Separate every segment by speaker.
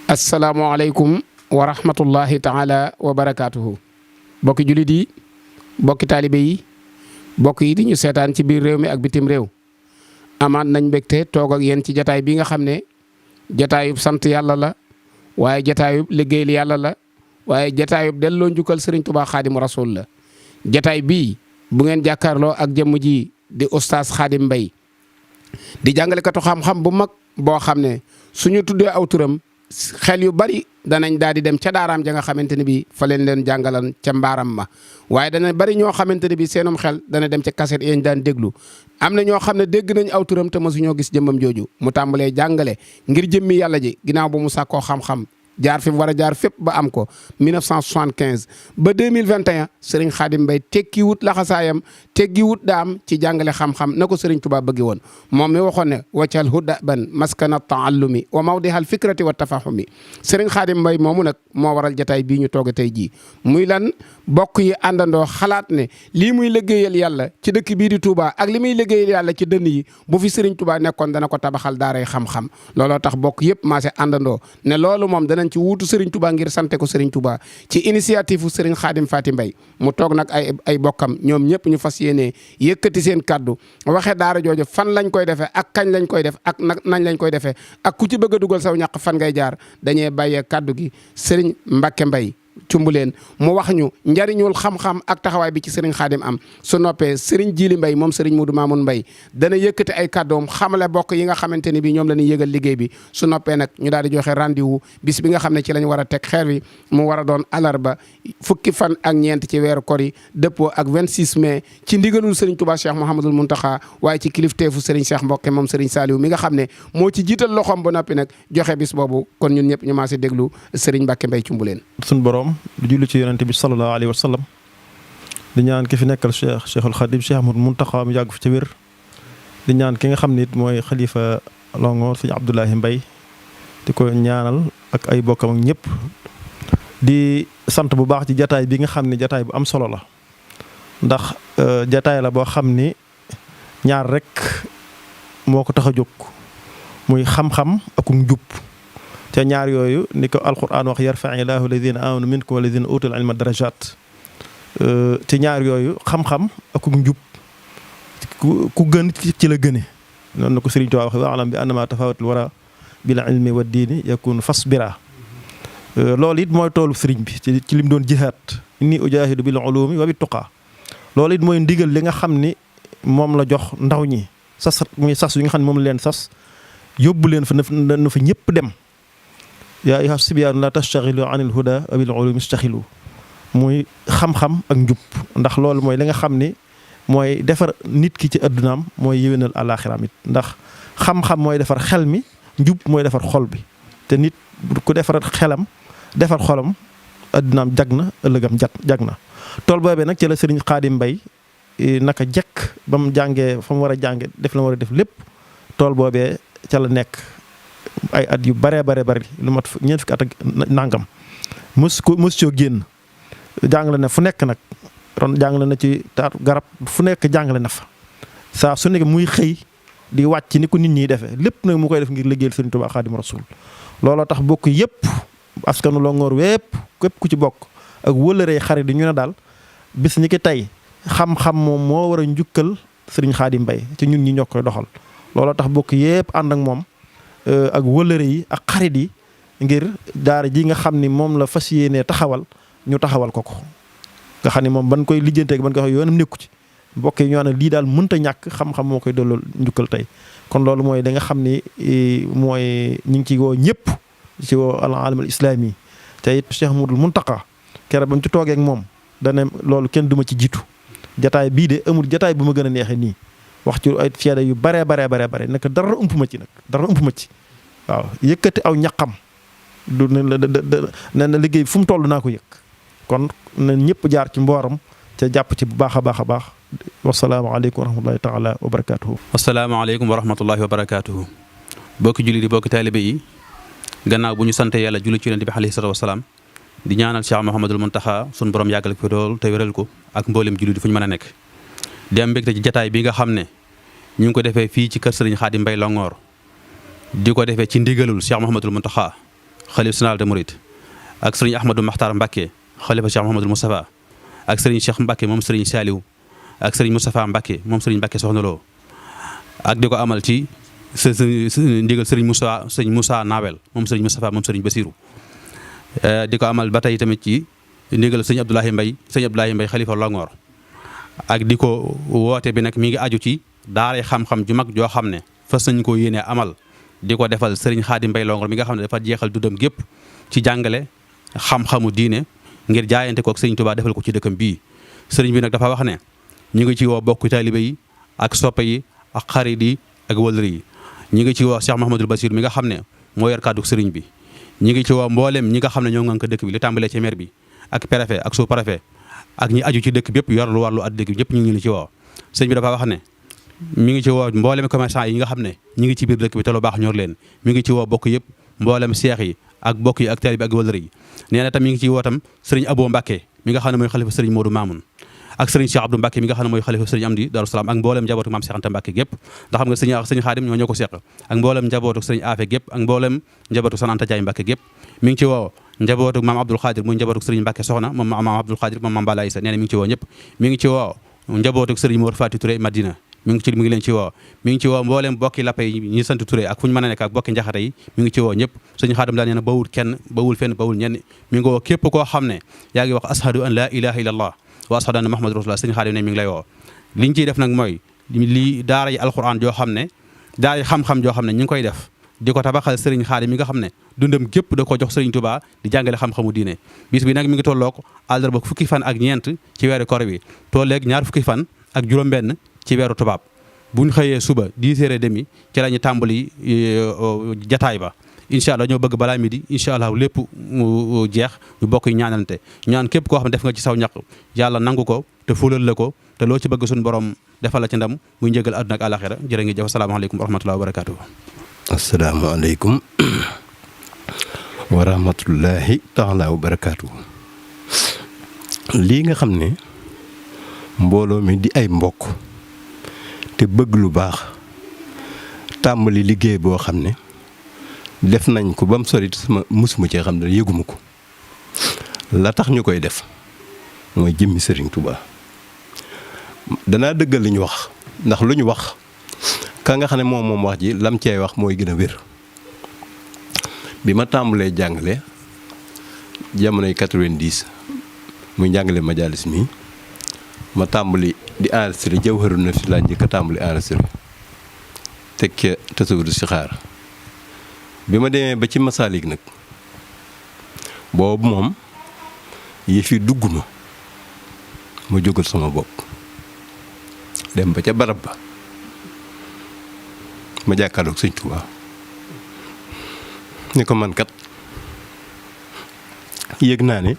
Speaker 1: asalaamualeykum wa rahmatullahi taala wa barakaatuhu. bokki jullit yi bokki taalibe yi bokk yi di ñu seetaan ci biir réew mi ak bitim réew amaat nañ mbégte toog ak yéen ci jataay bi nga xam ne jataayub sant yàlla la waaye jataayub liggéeyal yàlla la waaye jataayub delloo njukkal sëriñ Tuubaa Xaadimu Rasuul la. jataay bii bu ngeen jàkkaarloo ak jëmm ji di oustaz Khadim Mbaye di jàngalekatu xam-xam bu mag boo xam ne suñu tuddee aw turam xel yu bari danañ daal di dem ca daaraam ja nga xamante ne bii fa leen jàngalan ca mbaaram ma waaye dana bari ñoo xamante ne bii seenum xel dana dem ca kaset yañ daan déglu. am na ñoo xam ne dégg nañ aw turam te mësuñoo gis jëmmam jooju mu tàmbalee jàngale ngir jëmmi yàlla ji ginnaaw ba mu sàkkoo xam-xam jaar fi mu war a jaar fépp ba am ko 1975 ba 2021 Serigne Khadim Mbaye tekki wut laxasaayam teggi wut daam ci jàngale xam-xam na ko Serigne Touba bëgg woon moom mi waxoon ne waccal huda ban maskana taallumi wa mawdihal fikrati wa tafahumi Serigne Khadim Mbaye moomu nag moo waral jataay bii ñu tooge tey jii muy lan bokk yi àndandoo xalaat ne lii muy liggéeyal yàlla ci dëkk bii di Touba ak li muy liggéeyal yàlla ci dënn yi bu fi Serigne Touba nekkoon dana ko tabaxal daaray xam-xam looloo tax bokk yëpp maase àndandoo ne loolu moom danañ ci wuutu Serigne Touba ngir sante ko Serigne Touba ci initiative u Serigne Khadim Faty Mbaye mu toog nag ay bokkam ñoom ñëpp ñu fas yéenee yëkkati seen kaddu waxe daara jooju fan lañ koy defee ak kañ lañ koy def ak nañ lañ koy defee ak ku ci bëgg a dugal saw ñàq fan ngay jaar dañuy bàyyee kaddu gi Serigne Mbacke Mbaye cumbuleen mu wax ñu njariñul xam-xam ak taxawaay bi ci Serigne Khadim am su noppee Serigne Djili Mbaye moom Serigne Modou Mamoun Mbaye dana yëkkati ay kàddoom xamale bokk yi nga xamante ni bi ñoom la ñuy yëgal liggéey bi su noppee nag ñu daal di joxe rendez-vous bis bi nga xam ne ci lañ war a teg xeer wi mu war a doon alarba fukki fan ak ñeent ci weeru kor yi dëppoo ak 26 mai ci ndigalul Serigne Touba Cheikh Mouhamadoul Mountakha waaye ci kilifteefu Serigne Cheikh Mbokke moom Serigne Saliou mi nga xam ne moo ci jiital loxoom ba noppi nag joxe bis boobu kon ñun ñëpp ñu maase déglu Serigne Mbacke Mbaye cumbuleen
Speaker 2: suñ borom du julli ci yonente bi sallallahu alayhi wa sallam di ñaan ki fi nekkal Cheikhul Khadim Cheikh Ahmadou Mountakha mu yàgg fi ca wér di ñaan ki nga xam ne it mooy xalifa Longhor sëñ Abdoulahi Mbaye di ko ñaanal ak ay bokkam ak ñëpp di sant bu baax ci jataay bi nga xam ne jataay bu am solo la ndax jataay la boo xam ni ñaar rek moo ko tax a jóg muy xam-xam ak njub te ñaar yooyu ni ko alquran wax yarfa'i llaahu alladina amanu minkum walladina utul ilma darajat te ñaar yooyu xam-xam ak njub ku gën ci la gëne noonu na ko Sëriñ Tuubaa waxe wa'lam bi annama tafawatul wara bil ilmi wa diini yakun fasbira loolu it mooy toolu sëriñ bi ci lim doon jihaad inni ujahidu bil ulumi wa bit tuqa loolu it mooy ndigal li nga xam ni moom la jox ndaw ñi sas muy sas yi nga xam ne moom la leen sas yóbbu leen fa na fa ñëpp dem yaa ayyuha sibyaanu la tastaxilu anil huda wa bil ulumi istaxilu muy xam-xam ak njub ndax loolu mooy li nga xam ni mooy defar nit ki ci addunaam mooy yéwénal àllaaxiraam it ndax xam-xam mooy defar xel mi njub mooy defar xol bi te nit ku defar xelam defar xolam addunaam jag na ëllëgam jag na tool boobee nag ci la Serigne Khadim Mbaye naka jekk ba mu jàngee fa mu war a jànge def la mu war a def lépp tool boobee ca la nekk ay at yu bare lu mat ñeent fukki at ak nangam mos coo génn jàngale na fu nekk nag ron jàngale na ci taatu garab fu nekk jàngale na fa saa su nekk muy xëy di wàcc ni ko nit ñi defee lépp nag mu koy def ngir liggéeyal Serigne Touba Khadim Rasoul looloo tax bokk yëpp askanu Longhor wépp képp ku ci bokk ak wëlëree xarit di ñu ne daal bis ñi ki tey xam-xam moom moo war a njukkal Serigne Khadim Mbaye ci ñun ñi ñoo koy doxal looloo tax bokk yëpp ànd ak moom ak wëlëre yi ak xarit yi ngir daara ji nga xam ni moom la fas yéenee taxawal ñu taxawal ko nga xam ni moom ban koy lijjanteeg ban koy wax yoonam nekku ci mbokk yi ñoo ne lii daal mënta ñàkk xam-xam moo koy delloo njukkal tey kon loolu mooy da nga xam ni mooy ñu ngi ci woo ñëpp ci woo al alam al islami te it Cheikh Mouhamadoul Mountakha keroog ba mu ci toogee ak moom dana loolu kenn duma ci jiitu jataay bii de amul jataay bu ma gën a neexee nii wax ci ay seede yu bare naka dara ëmp ma ci nag dara ëmp ma ci waaw yëkkati aw ñaqam du ne la liggéey fu mu toll naa ko yëg kon na ñëpp jaar ci mbooram te jàpp ci bu baax a baax wasalaamaaleykum wa rahmatullahi taala wa barakaatuhu.
Speaker 3: wasalaamaaleykum wa rahmatullahi wa barakaatuhu. bokki julli di bokki taalibe yi gannaaw bu ñu sante yàlla julli ci yonent bi alayhi salaatu wasalaam di ñaanal Cheikh Mouhamadoul Mountakha sun borom yàggal ko fi lool te wéral ko ak mboolem julli di fu ñu mën a nekk di am mbégte ci jataay bi nga xam ne ñu ngi ko defee fii ci kër Serigne Khadim Mbaye Longhor di ko defee ci ndigalul Cheikh Mouhamadoul Mountakha xalifa général des mourides ak sëriñ Ahmadou Makhtar Mbacké xalifa Cheikh Mouhamadul Moustapha ak sëriñ Cheikh Mbacké moom sëriñ Saliou ak sëriñ Moustapha Mbacké moom sëriñ Mbacké Soxna Lo ak di ko amal ci ndigal sëriñ Moussa Nawel moom sëriñ Moustapha moom sëriñ Basirou di ko amal ba tey tamit ci ndigal sëriñ Abdoulaye Mbaye xalifa Longoor ak di ko woote bi nag mi ngi aju ci daaray xam-xam ju mag joo xam ne fas nañ ko yéene amal di ko defal sëriñ Xaadim Mbay Longoor mi nga xam ne dafa jeexal dundam gépp ci jàngale xam-xamu diine ngir jaayante ko ak sëriñ Tuubaa defal ko ci dëkkam bii sëriñ bi nag dafa wax ne ñu ngi ci woo bokk taalibe yi ak soppe yi ak xarit yi ak wëllëri yi ñu ngi ci woo Cheikh Mouhamadul Basir mi nga xam ne moo yor kàddu sëriñ bi ñu ngi ci woo mboolem ñi nga xam ne ñoo ngànk dëkk bi li tàmbalee ci maire bi ak préfet ak sous-préfet ak ñi aju ci dëkk bi yëpp yor lu wàllu at dëkk bi ñëpp ñu ngi ci woo sëriñ bi dafa wax ne mi ngi ci woo mboolem commerçant yi nga xam ne ñi ngi ci biir dëkk bi te lu baax ñor leen mi ngi ci woo bokk yëpp mboolem seex yi ak bokk yi ak taalibe bi ak wëllëri yi nee na tam mi ngi ci woo tam sëriñ Abo Mbacké mi nga xam ne mooy xalifa sëriñ Modou Mamoun ak sëriñ Cheikh Abdou Mbacké mi nga xam ne mooy xalifa sëriñ Amdi Darou Salaam ak mboolem njabootu maam Cheikh Anta Mbacké gépp ndax xam nga sëriñ Xaadim ñoo ko seq ak mboolem njabootu sëriñ Afe gépp ak mboolem njabootu San Anta Jaay Mbacké gépp mi ngi ci woo njabootu maam Abdoul Khadir muy njabootu sëriñ Mbacké Soxna moom maam Abdoul Khadir moom maam Bala Issa nee na mi ngi ci woo ñëpp mi ngi ci woo njabootu sëriñ Mor Fati Touré Madina mi ngi leen ci woo mi ngi ci woo mboolem bokki lappe yi ñi sant Touré ak fu ñu mën a nekk ak bokki njaxate yi mi ngi ci woo ñëpp sëñ Xaadim daa nee na bawul kenn bawul fenn bawul ñenn mi ngi woo képp koo xam ne yaa ngi wax ashadu an la ilaha illallah wa ashadu anna muhammadu rasulullah sëñ Xaadim ne mi ngi lay woo liñ ciy def nag mooy lii daara yi alquran joo xam ne daara yi xam-xam joo xam ne ñu ngi koy def di ko tabaxal sëriñ Xaadim mi nga xam ne dundam gépp da ko jox sëriñ Touba di jàngale xam-xamu diine bis bi nag mi ngi tolloog àllarba fukki fan ak ñeent ci weeru koor bi tolleeg ñaar fukki fan ak juróom-benn ci weeru tubaab buñ xëyee suba 10h30 ci la ñu tàmbali jataay ba incha allah ñoo bëgg balaa midi incha allah lépp mu jeex ñu bokk ñaanalante ñaan képp koo xam ne def nga ci saw ñaq yàlla nangu ko te fulal la ko te loo ci bëgg suñu borom defal la ci ndam muy njëgal àdduna ak àlaxira jërë ngi jëf asalaamaaleykum wa rahmatullahi wa barakaatuhu.
Speaker 4: asalaamaaleykum wa rahmatullahi taala wa barakaatuhu. lii nga xam ne mbooloo mi di ay mbokk te bëgg lu baax tàmbali liggéey boo xam ne def nañ ko ba mu sori sama musuma cee xam ne yëguma ko la tax ñu koy def mooy jëmmi Sëriñ Tuubaa danaa dëggal li ñu wax ndax lu ñu wax ka nga xam ne moom wax ji lam cey wax mooy gën a wér bi ma tàmbalee jàngale jamonoy 90 muy njàngale majalis mi ma tàmbali di enregistré Jawharu Nafis laa njëkk a tàmbali enregistré teg ca tasawudu si xaar bi ma demee ba ci Masaalik nag boobu moom yëf yi dugg ma jógal sama bopp dem ba ca barab ba ma jàkkaarloog Sëñ Tuubaa ni ko man kat yëg naa ne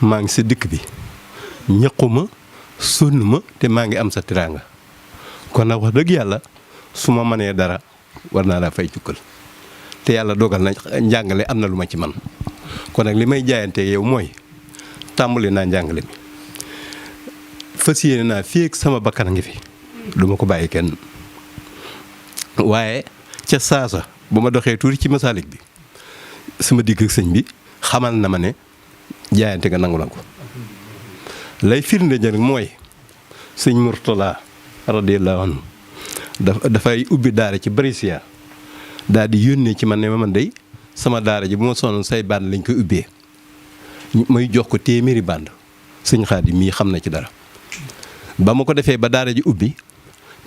Speaker 4: maa ngi sa dëkk bi ñaquma sonn ma te maa ngi am sa teraanga kon nag wax dëgg yàlla su ma mënee dara war naa laa fay cukkal te yàlla dogal na njàngale am na lu ma ci man kon nag li may jaayante yow mooy tàmbali naa njàngale mi fas yéene naa fii ak sama bakkan a ngi fi du ma ko bàyyi kenn waaye ca saasa bu ma doxee tuuti ci Masaalik bi sama digg ak sëñ bi xamal na ma ne jaayante nga nangu na ko lay firnde ja nag mooy sëñ Murtala radiyallahu anhu dafay ubbi daara ci Brescia daal di yónnee ci man ne ma man day sama daara ji bu ma sonn say band lañ koy ubbee may jox ko téeméeri band sëñ Xaadim mii xam na ci dara ba ma ko defee ba daara ji ubbi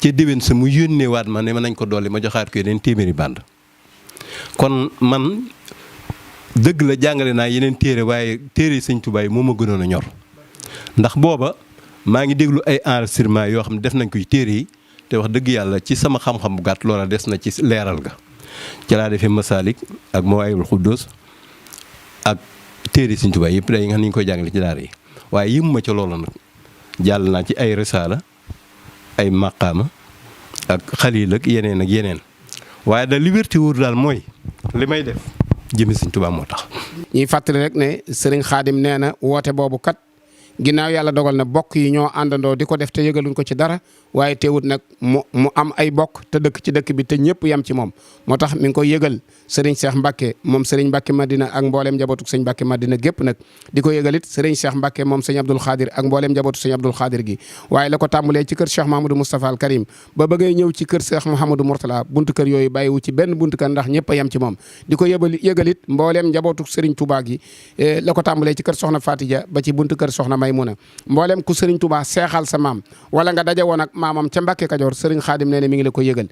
Speaker 4: ca déwén sa mu yónnee waat ma ne ma nañ ko dolli ma joxaat ko yeneen téeméeri band kon man dëgg la jàngale naa yeneen téere waaye téere sëñ Tuubaa yi moo ma gënoon a ñor ndax booba maa ngi déglu ay enregistrement yoo xam ne def nañ ko ci téere yi te wax dëgg yàlla ci sama xam-xam bu gàtt loola des na ci leeral ga ci laa defee Masaalik ak Mawaahibul Xuddoos ak téere sëñ Tuubaa yëpp day nga xam ni ñu koy jàngale ci daara yi waaye yëmuma ca loola nag jàll naa ci ay risaala ay maqaama ak xaliil ak yeneen waaye da liberté wóor daal mooy li may def jëmi Sëñ Tuubaa moo tax.
Speaker 1: ñuy fàttali rek ne sëriñ Xaadim nee na woote boobu kat ginnaaw yàlla dogal na bokk yi ñoo àndandoo di ko def te yëgaluñ ko ci dara waaye teewut nag mu am ay bokk te dëkk ci dëkk bi te ñëpp yam ci moom moo tax mi ngi koy yëgal sëriñ Cheikh Mbacke moom sëriñ Mbacke Madina ak mbooleem njabootu sëñ Mbacke Madina gépp nag di ko yëgalit sëriñ Cheikh Mbacke moom sëñ Abdoul Khadir ak mbooleem njabootu sëñ Abdoul Khadir gi waaye la ko tàmbalee ci kër Cheikh Mahamadou Moustapha al Karim ba bëggee ñëw ci kër Cheikh Mouhamadou Mourtala buntu kër yooyu bàyyiwu ci benn buntu kër ndax ñëpp a yam ci moom di ko yëgalit mbooleem njabootu sëriñ Touba gi la ko tàmbalee ci kër soxna Fatidia ba ci buntu kër soxna Maymuna mbooleem ku sëriñ Touba seexal sa maam wala nga daje woon ak maamam ca Mbacke Kajoor sëriñ Xaadim nee ne mi ngi la ko yëgal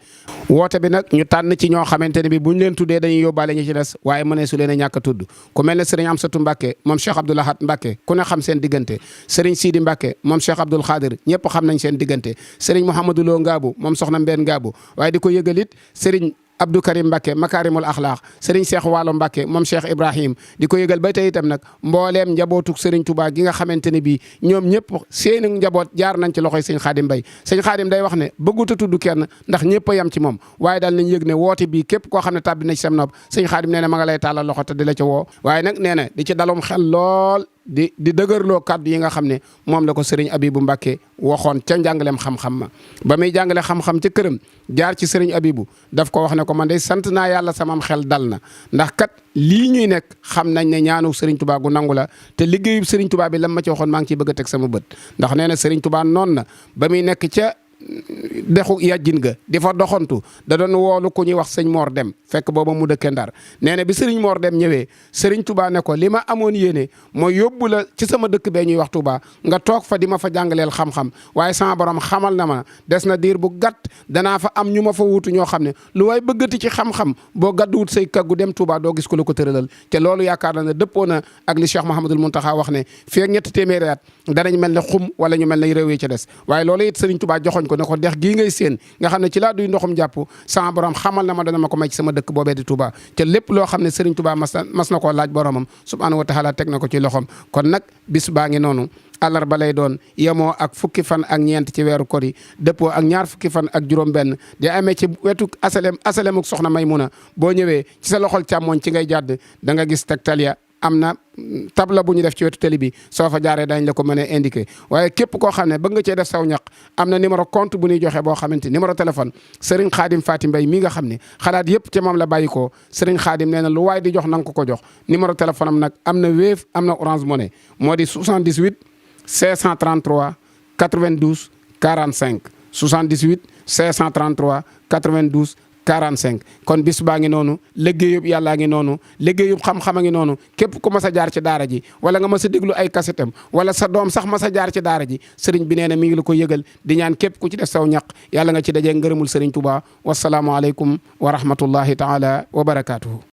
Speaker 1: woote bi nag ñu tànn ci ñoo xamante ne bi buñ leen tuddee dañuy yóbbaale ñi ci des waaye mënee su leen a ñàkk a tudd ku mel ne sëriñ Amsatu Mbacke moom Cheikh Abdoul Ahad Mbacke ku ne xam seen diggante sëriñ Sidi Mbacke moom Cheikh Abdoul Khadir ñëpp xam nañ seen diggante sëriñ Mouhamadou Lo Ngaabu moom soxna Mbène Ngaabu waaye di ko yëgalit sëriñ Abdou Karim Mbacke Makarimul Akhlaq Serigne Cheikh Waalo Mbacke moom Cheikh Ibrahim di ko yëgal ba tey itam nag mbooleem njabootuk Serigne Touba gi nga xamante ne bii ñoom ñëpp seeni njaboot jaar nañ ci loxoy sëñ Xaadim Mbay sëñ Xaadim day wax ne bëggut a tudd kenn ndax ñëpp a yam ci moom waaye daal nañ yëg ne woote bii képp koo xam ne tàbbi na ci sam nopp sëñ Xaadim nee na ma nga lay tàllal loxo te di la ca woo waaye nag nee na di ci dalum xel lool di dëgërloo kàddu yi nga xam ne moom la ko sëriñ Abibu Mbacke waxoon ca njàngaleem xam-xam ma ba muy jàngale xam-xam ca këram jaar ci sëriñ Abibu daf ko wax ne ko man day sant naa yàlla samam xel dal na ndax kat lii ñuy nekk xam nañ ne ñaanu sëriñ Touba gu nangu la te liggéeyu sëriñ Touba bi lam ma ci waxoon maa ngi ciy bëgg a teg sama bët ndax nee na sëriñ Touba noonu na ba muy nekk ca dexu yàjjin ga di fa doxantu da doon woolu ku ñuy wax sëñ Mor Dem fekk booba mu dëkke Ndar nee na bi sëriñ Mor Dem ñëwee sëriñ Touba ne ko li ma amoon yéene mooy yóbbu la ci sama dëkk bee ñuy wax Touba nga toog fa di ma fa jàngaleel xam-xam waaye sama borom xamal na ma des na diir bu gàtt danaa fa am ñu ma fa wuutu ñoo xam ne lu waay bëggati ci xam-xam boo gàdduwut say kaggu dem Touba doo gis ko la ko tëralal te loolu yaakaar na ne dëppoo na ak li Cheikh Mouhamadul Mountakha wax ne fii ak ñetti téeméeri at danañ mel ne xum wala ñu mel ne réew yi ca des waaye loolu it sëriñ Touba joxoñ ko ne ko dex gii ngay seen nga xam ne ci laa duy ndoxum jàpp sama borom xamal na ma dana ma ko may ci sama dëkk boobee di Touba te lépp loo xam ne Serigne Touba mas na koo laaj boromam subhanahu wa taala teg na ko ci loxom kon nag bis baa ngi noonu àllarba lay doon yemoo ak fukki fan ak ñeent ci weeru kori dëppoo ak ñaar fukki fan ak juróom-benn di amee ci wetu asalemuk soxna Maymuna boo ñëwee ci sa loxol càmmooñ ci ngay jàdd da nga gis tegtal ya am na tabla bu ñu def ci wetu télé bi soo fa jaaree dañ la ko mën a indiqué waaye képp koo xam ne bëgg nga cee def saw ñaq am na numéro compte bu ñuy joxe boo xamante numéro téléphone Serigne Khadim Faty Mbaye mi nga xam ne xalaat yëpp ci moom la bàyyi ko Serigne Khadim nee na lu waay di jox na nga ko jox numéro téléphone am nag am na Wave am na Orange Money moo di 78 533 92 45 78 533 92 45 kon bis baa ngi noonu liggéeyub yàllaa ngi noonu liggéeyub xam-xam a ngi noonu képp ku mas a jaar ci daara ji wala nga mas a déglu ay kasetam wala sa doom sax mas a jaar ci daara ji sëriñ bi nee na mi ngi la ko yëgal di ñaan képp ku ci def saw ñaq yàlla nga ci dajee ngërëmul sëriñ Touba wasalaamualeykum wa rahmatullahi taala wa barakaatuhu